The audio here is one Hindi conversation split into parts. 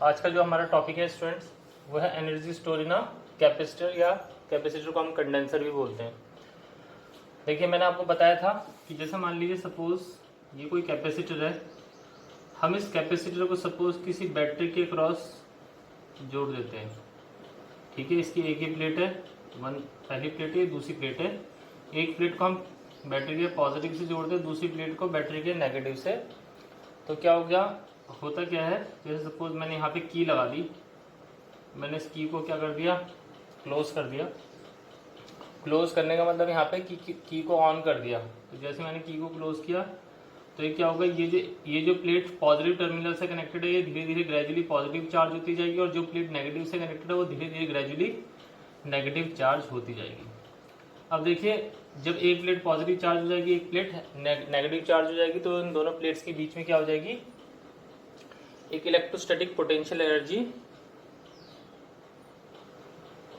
आज का जो हमारा टॉपिक है स्टूडेंट्स वो है energy store in a capacitor, या कैपेसिटर को हम कंडेंसर भी बोलते हैं। देखिए मैंने आपको बताया था कि जैसे मान लीजिए सपोज ये कोई कैपेसिटर है, हम इस कैपेसिटर को सपोज किसी बैटरी के क्रॉस जोड़ देते हैं। ठीक है, इसकी एक ही प्लेट है, पहली प्लेट है, दूसरी प्लेट है। एक प्लेट को हम बैटरी के पॉजिटिव से जोड़ते हैं, दूसरी प्लेट को बैटरी के नेगेटिव से। तो क्या हो गया, होता क्या है, जैसे सपोज मैंने यहाँ पे की लगा दी, मैंने इस की को क्या कर दिया, क्लोज कर दिया। क्लोज करने का मतलब यहाँ पे की को ऑन कर दिया। तो जैसे मैंने की को क्लोज किया तो ये क्या होगा, ये जो प्लेट पॉजिटिव टर्मिनल से कनेक्टेड है ये धीरे धीरे ग्रेजुअली पॉजिटिव चार्ज होती जाएगी, और जो प्लेट नेगेटिव से कनेक्टेड है वो धीरे धीरे ग्रेजुअली नेगेटिव चार्ज होती जाएगी। अब देखिए जब एक प्लेट पॉजिटिव चार्ज हो जाएगी, एक प्लेट नेगेटिव चार्ज हो जाएगी, तो इन दोनों प्लेट्स के बीच में क्या हो जाएगी, एक इलेक्ट्रोस्टैटिक पोटेंशियल एनर्जी,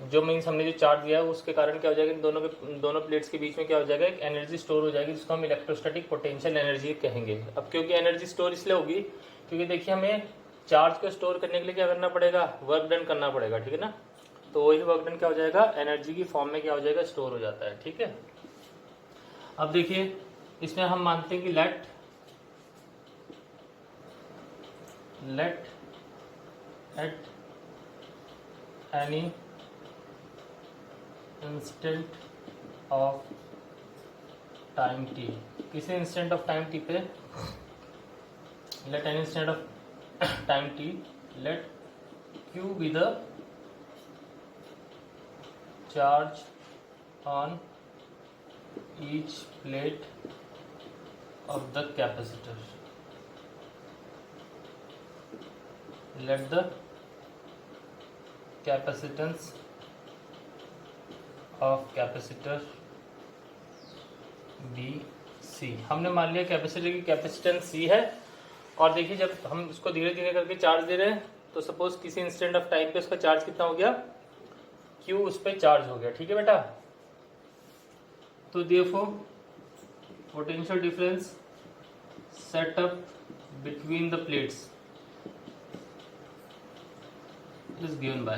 जो मीन्स हमने जो चार्ज दिया है उसके कारण क्या हो जाएगा, इन दोनों प्लेट्स के बीच में क्या हो जाएगा, एक एनर्जी स्टोर हो जाएगी, जिसको हम इलेक्ट्रोस्टैटिक पोटेंशियल एनर्जी कहेंगे। अब क्योंकि एनर्जी स्टोर इसलिए होगी क्योंकि देखिए हमें चार्ज को स्टोर करने के लिए क्या करना पड़ेगा, वर्क डन करना पड़ेगा। ठीक है ना, तो वही वर्क डन क्या हो जाएगा, एनर्जी की फॉर्म में क्या हो जाएगा, स्टोर हो जाता है। ठीक है, अब देखिए इसमें हम मानते हैं कि let at any instant of time T, किसी इंस्टेंट ऑफ टाइम टी पे, let any instant of time T, let Q be the charge on each plate of the capacitor. Let the capacitance of capacitor be C। हमने मान लिया कैपेसिटर की कैपेसिटेंस C है, और देखिए जब हम इसको धीरे धीरे करके चार्ज दे रहे हैं तो सपोज किसी इंस्टेंट ऑफ टाइम पे उसका चार्ज कितना हो गया, Q उस पर चार्ज हो गया। ठीक है बेटा, तो therefore potential difference set up between the plates is given by।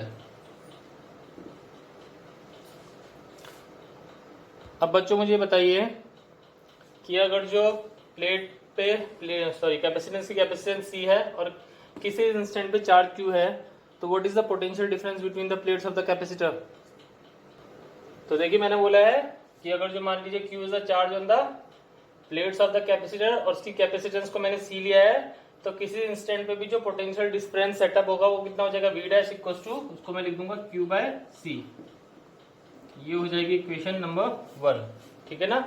अब बच्चों मुझे बताइए कि अगर जो प्लेट पे कैपेसिटेंस की कैपेसिटेंस C है और किसी इंस्टेंट पे चार्ज Q है, तो what is the potential difference between the plates of the capacitor. तो देखिए मैंने बोला है कि अगर जो मान लीजिए Q is the charge on the plates of the capacitor और उसकी कैपेसिटेंस को मैंने C लिया है, तो किसी इंस्टेंट पे भी जो पोटेंशियल डिफरेंस सेटअप होगा वो कितना हो जाएगा, V डैश इक्वल्स टू, उसको मैं लिख दूंगा Q बाय C। ये हो जाएगी इक्वेशन नंबर 1। ठीक है ना।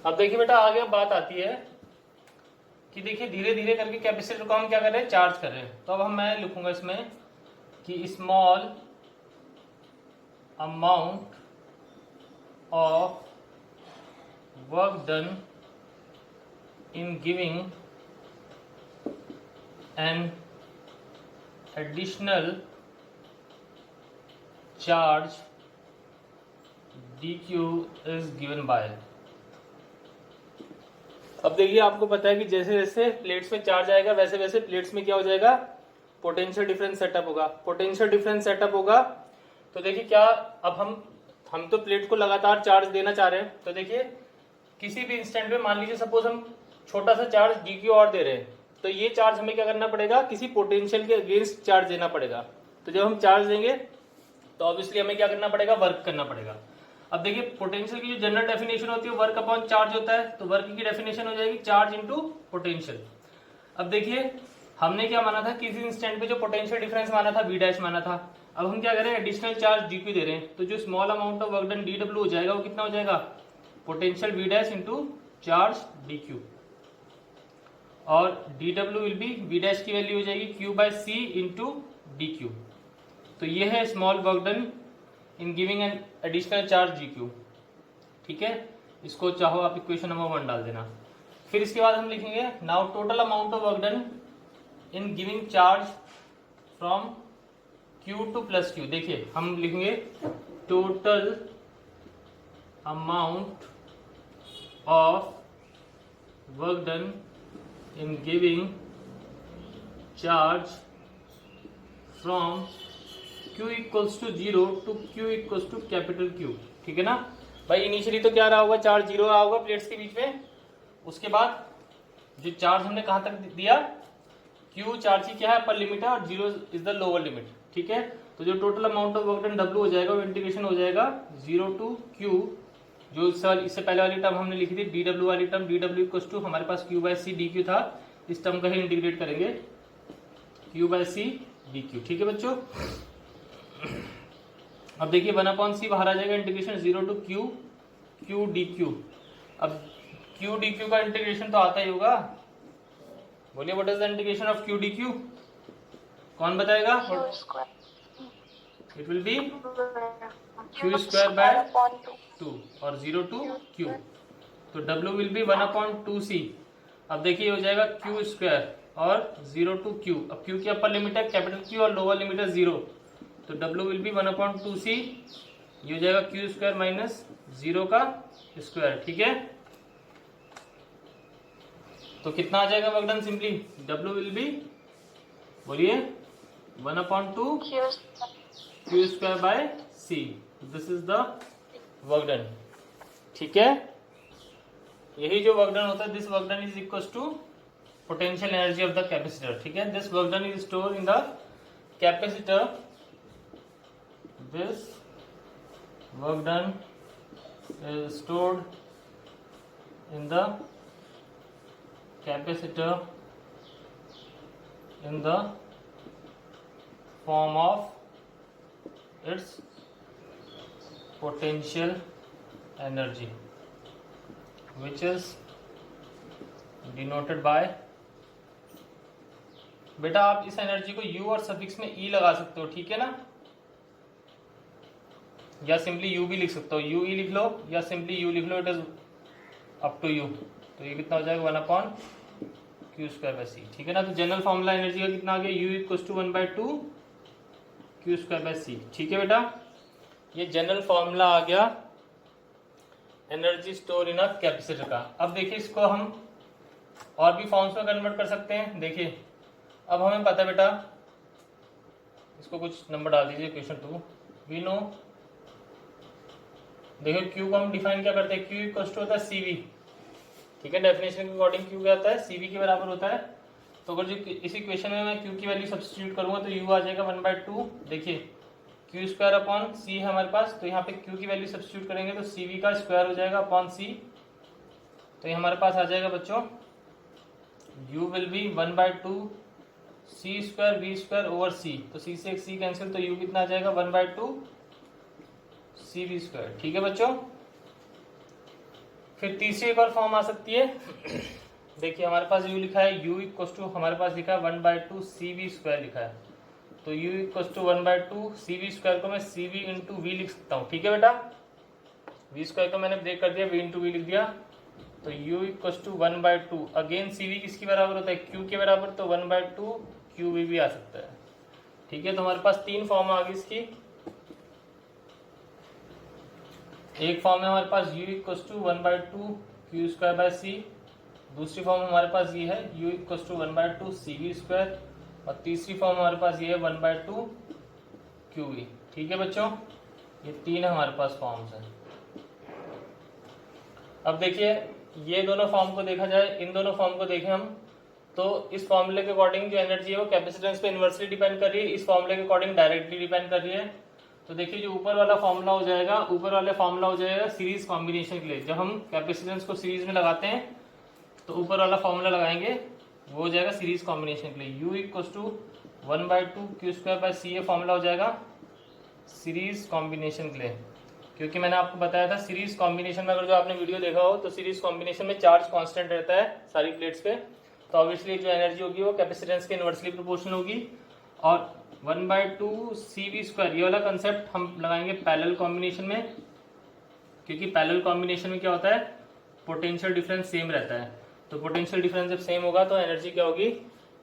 अब देखिए बेटा आगे बात आती है कि देखिए धीरे धीरे करके कैपेसिटर को हम क्या कर रहे हैं, चार्ज कर रहे हैं। तो अब मैं लिखूंगा इसमें कि small amount of work done in giving an additional charge dq is given by। अब देखिए आपको पता है कि जैसे जैसे प्लेट्स में चार्ज आएगा वैसे वैसे प्लेट्स में क्या हो जाएगा, पोटेंशियल डिफरेंस सेटअप होगा। पोटेंशियल डिफरेंस सेटअप होगा तो देखिए क्या, अब हम तो प्लेट को लगातार चार्ज देना चाह रहे हैं, तो देखिए किसी भी इंस्टेंट पे मान लीजिए सपोज हम छोटा सा चार्ज dq और दे रहे हैं, तो ये चार्ज हमें क्या करना पड़ेगा, किसी पोटेंशियल के अगेंस्ट चार्ज देना पड़ेगा। तो जब हम चार्ज देंगे तो ऑब्वियसली हमें क्या करना पड़ेगा, वर्क करना पड़ेगा। अब देखिए पोटेंशियल की जो जनरल डेफिनेशन होती है वर्क अपॉन चार्ज होता है, तो वर्क की डेफिनेशन हो जाएगी चार्ज इंटू पोटेंशियल। अब देखिए हमने क्या माना था, किसी इंस्टेंट पे जो पोटेंशियल डिफरेंस माना था V डैश माना था। अब हम क्या करें, एडिशनल चार्ज dq दे रहे हैं, तो जो small amount of work done dw हो जाएगा वो कितना हो जाएगा, potential V dash into charge dq, और dw will be V dash की वैल्यू हो जाएगी Q by C into dq। तो ये है small work done in giving an additional charge dq। ठीक है, इसको चाहो आप इक्वेशन नंबर 1 डाल देना। फिर इसके बाद हम लिखेंगे now total amount of work done in giving charge from Q to plus Q। देखिए हम लिखेंगे total amount of work done in giving charge from Q equals to 0 to Q equals to capital Q। ठीक है ना भाई, इनिशियली तो क्या रहा होगा, चार्ज 0 रहा होगा प्लेट्स के बीच में। उसके बाद जो चार्ज हमने कहाँ तक दिया, Q चार्ज की क्या है, अपर लिमिट है, और 0 इज द लोअर लिमिट। ठीक है, तो जो total amount of work done W हो जाएगा वो इंटीग्रेशन हो जाएगा 0 टू Q, जो इससे पहले वाली टर्म हमने लिखी थी dW वाली टर्म, dW इक्वल्स टू हमारे पास Q/C dQ था, इस टर्म का ही इंटीग्रेट करेंगे Q/C dQ। ठीक है बच्चों, अब देखिए 1/C बाहर आ जाएगा, इंटीग्रेशन 0 टू Q dQ। अब Q dQ का इंटीग्रेशन तो आता ही होगा, बोलिए what is the integration of Q dQ, कौन बताएगा? It will be Q square bye 2 और 0 टू Q, तो W विल बी 1/2C। अब देखिए हो जाएगा Q स्क्वायर और 0 टू Q, अब Q की अपर लिमिट है कैपिटल Q और लोअर लिमिट है 0, तो W विल बी 1/2C, ये हो जाएगा Q स्क्वायर माइनस 0 का स्क्वायर। ठीक है, तो कितना आ जाएगा work done, simply W will be, बोलिए 1/2 Q square by C, this is the work done. ठीक है, यही जो वर्क डन होता है, this work done is equal to potential energy of the capacitor. ठीक है, this work done is store in the capacitor, this work done is stored in the capacitor in the form of its potential energy which is denoted by, बेटा आप इस एनर्जी को U और सफिक्स में E लगा सकते हो। ठीक है ना, या सिंपली U भी लिख सकते हो, UE लिख लो या सिंपली U लिख लो, it is up to you. तो ये कितना हो जाएगा 1/Q स्क्वायर बाय C। ठीक है ना, तो जनरल फॉर्मूला एनर्जी का कितना आ गया, U equals to 1/2 Q square by C। ठीक है बेटा, ये जनरल फॉर्मूला आ गया energy store in a capacitor का। अब देखिए इसको हम और भी फॉर्म्स में कन्वर्ट कर सकते हैं। देखिए अब हमें पता है बेटा, इसको कुछ नंबर डाल दीजिए, क्वेश्चन 2 वी नो। देखिए Q को हम डिफाइन क्या करते हैं, Q इक्वल्स टू होता है CV। ठीक है, डेफिनेशन के अकॉर्डिंग Q क्या होता है, CV के बराबर होता है। तो अगर जो इस इक्वेशन में मैं Q की वैल्यू सब्स्टिट्यूट करूंगा तो U आ जाएगा 1/2, देखिए Q स्क्वायर अपॉन C है हमारे पास, तो यहाँ पे Q की वैल्यू सब्स्टिट्यूट करेंगे तो CV का स्क्वायर हो जाएगा अपॉन C, तो ये हमारे पास आ जाएगा बच्चों U will be 1/2 C square V square over C, तो C से एक C कैंसिल, तो U कितना आ जाएगा 1/2 CV स्क्वायर। ठीक है बच्चों, फिर तीसरी एक और फॉर्म आ सकती है। देखिए हमारे पास U लिखा है, U इक्वल्स टू हमारे पास लिखा है 1/2 CV स्क्वायर लिखा है, तो U equals to 1/2 CV square को मैं CV इंटू V लिख सकता हूँ। ठीक है बेटा, V स्क्वायर को मैंने ब्रेक कर दिया, V इंटू V लिख दिया, तो U equals to 1/2 again CV किसके बराबर होता है, Q के बराबर, तो 1/2 QV भी आ सकता है। ठीक है, तो हमारे पास तीन फॉर्म आ गई इसकी। एक फॉर्म है हमारे पास U equals to 1/2 Q square by C, दूसरी फॉर्म हमारे पास ये है U equals to 1/2 CV square, और तीसरी फॉर्म हमारे पास ये है 1/2 QV। ठीक है बच्चों, ये तीन हमारे पास फॉर्म्स हैं। अब देखिए ये दोनों फॉर्म को देखा जाए, इन दोनों फॉर्म को देखें हम, तो इस फॉर्मूले के अकॉर्डिंग जो एनर्जी है वो कैपेसिटेंस पे इनवर्सली डिपेंड कर रही है, इस फॉर्मूले के अकॉर्डिंग डायरेक्टली डिपेंड कर रही है। तो देखिए जो ऊपर वाला फॉर्मूला हो जाएगा, ऊपर वाला फॉर्मूला हो जाएगा सीरीज कॉम्बिनेशन के लिए। जब हम कैपेसिटेंस को सीरीज में लगाते हैं तो ऊपर वाला फॉर्मूला लगाएंगे, वो हो जाएगा सीरीज कॉम्बिनेशन के लिए। U equals to 1/2 Q square by C, ये फॉर्मूला हो जाएगा सीरीज कॉम्बिनेशन के लिए, क्योंकि मैंने आपको बताया था सीरीज कॉम्बिनेशन में, अगर जो आपने वीडियो देखा हो तो सीरीज कॉम्बिनेशन में चार्ज कांस्टेंट रहता है सारी प्लेट्स पे, तो ऑब्वियसली जो एनर्जी होगी वो कैपेसिटेंस के इनवर्सली प्रोपोर्शनल होगी। और 1/2 CV स्क्वायर, ये वाला कंसेप्ट हम लगाएंगे पैरेलल कॉम्बिनेशन में, क्योंकि पैरेलल कॉम्बिनेशन में क्या होता है, पोटेंशियल डिफरेंस सेम रहता है, तो पोटेंशियल डिफरेंस जब सेम होगा तो एनर्जी क्या होगी,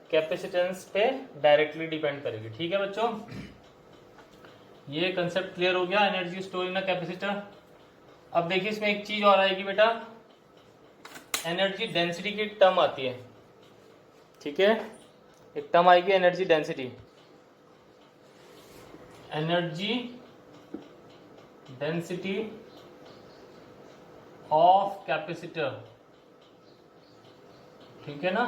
कैपेसिटेंस पे डायरेक्टली डिपेंड करेगी। ठीक है बच्चों, ये कंसेप्ट क्लियर हो गया, energy store in a capacitor. अब देखिए इसमें एक चीज और आएगी बेटा, एनर्जी डेंसिटी की टर्म आती है। ठीक है, एक टर्म आएगी energy density. Energy density of capacitor, ठीक है ना।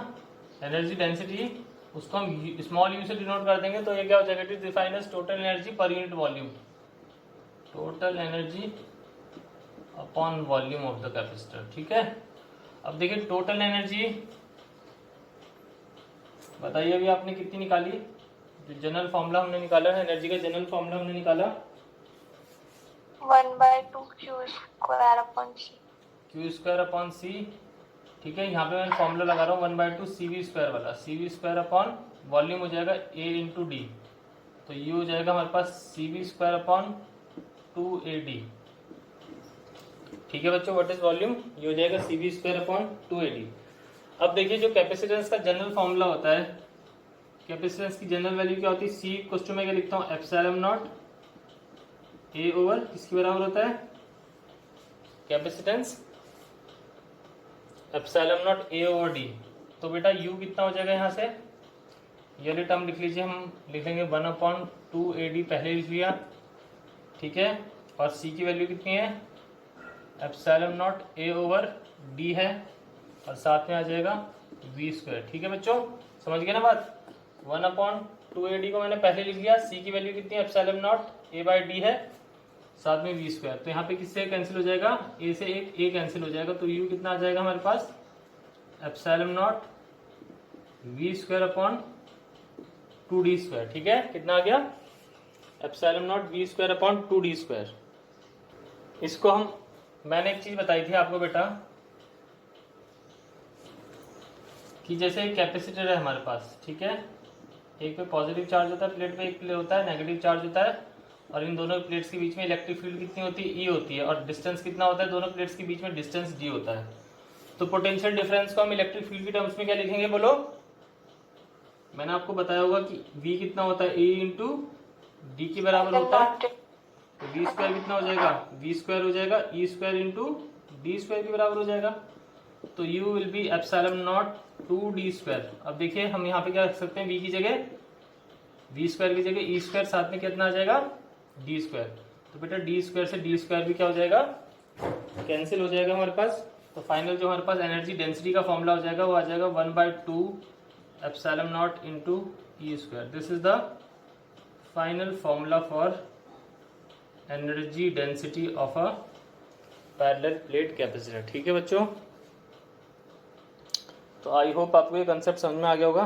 एनर्जी डेंसिटी उसको हम स्मॉल यू से डिनोट कर देंगे, तो ये क्या हो जाएगा, it is defined as total energy per unit volume, total energy upon volume of the capacitor, ठीक है। अब देखिए टोटल एनर्जी बताइए अभी आपने कितनी निकाली, जो जनरल फॉर्मूला हमने निकाला है, एनर्जी का जनरल फॉर्मूला हमने निकाला 1/2 Q² अपॉन सी, ठीक है। यहाँ पे मैं फॉर्मूला लगा रहा हूँ 1/2 CV² वाला, CV² अपॉन वॉल्यूम हो जाएगा A इंटू डी, तो ये हो जाएगा हमारे पास CV² अपॉन 2AD, ठीक है बच्चों। व्हाट इज वॉल्यूम, ये हो जाएगा CV² अपॉन 2AD। अब देखिए जो कैपेसिटेंस का जनरल फॉर्मूला होता है, कैपेसिटेंस की जनरल वैल्यू क्या होती है, C क्वेश्चन में क्या लिखता हूँ, एप्सिलॉन नॉट A ओवर किसके बराबर होता है, capacitance epsilon not A over D। तो बेटा U कितना हो जाएगा, यहाँ से ये वाली टर्म लिख लीजिए, हम लिखेंगे 1/2AD पहले लिख लिया, ठीक है। और C की वैल्यू कितनी है, epsilon not A over D है, और साथ में आ जाएगा V², ठीक है बच्चों, समझ गए ना बात। 1/2AD को मैंने पहले लिख लिया, C की वैल्यू कितनी है, एप्सिलॉन नॉट A/D है, साथ में V², तो यहाँ पे किससे कैंसिल हो जाएगा, A से एक A कैंसिल हो जाएगा, तो U कितना आ जाएगा हमारे पास, epsilon not V² upon 2D², ठीक है। कितना आ गया, epsilon not V² upon 2D²। इसको हम, मैंने एक चीज बताई थी आपको बेटा, कि जैसे एक कैपेसिटर है हमारे पास, ठीक है, एक पे पॉजिटिव चार्ज होता है प्लेट पे, एक प्लेट होता है नेगेटिव चार्ज होता है, और इन दोनों प्लेट्स के बीच में इलेक्ट्रिक फील्ड कितनी होती है, E होती है, और डिस्टेंस कितना होता है दोनों प्लेट्स के बीच में, डिस्टेंस D होता है। तो पोटेंशियल डिफरेंस को हम इलेक्ट्रिक फील्ड की टर्म्स में क्या लिखेंगे बोलो, मैंने आपको बताया होगा कि V कितना होता है, A इंटू डी के बराबर होता है, तो V² कितना हो जाएगा, V² हो जाएगा E² इंटू D² के बराबर हो जाएगा, तो U will be epsilon not 2D²। अब देखिए हम यहाँ पे क्या रख सकते हैं, V की जगह V² की जगह E², साथ में कितना आ जाएगा D², तो बेटा D² से D² भी क्या हो जाएगा, कैंसिल हो जाएगा हमारे पास। तो फाइनल जो हमारे पास एनर्जी डेंसिटी का फॉर्मूला हो जाएगा, वो आ जाएगा 1/2 epsilon not into E²। This is the final formula for energy density of a parallel plate capacitor, ठीक है बच्चों। तो आई होप आपको ये कंसेप्ट समझ में आ गया होगा।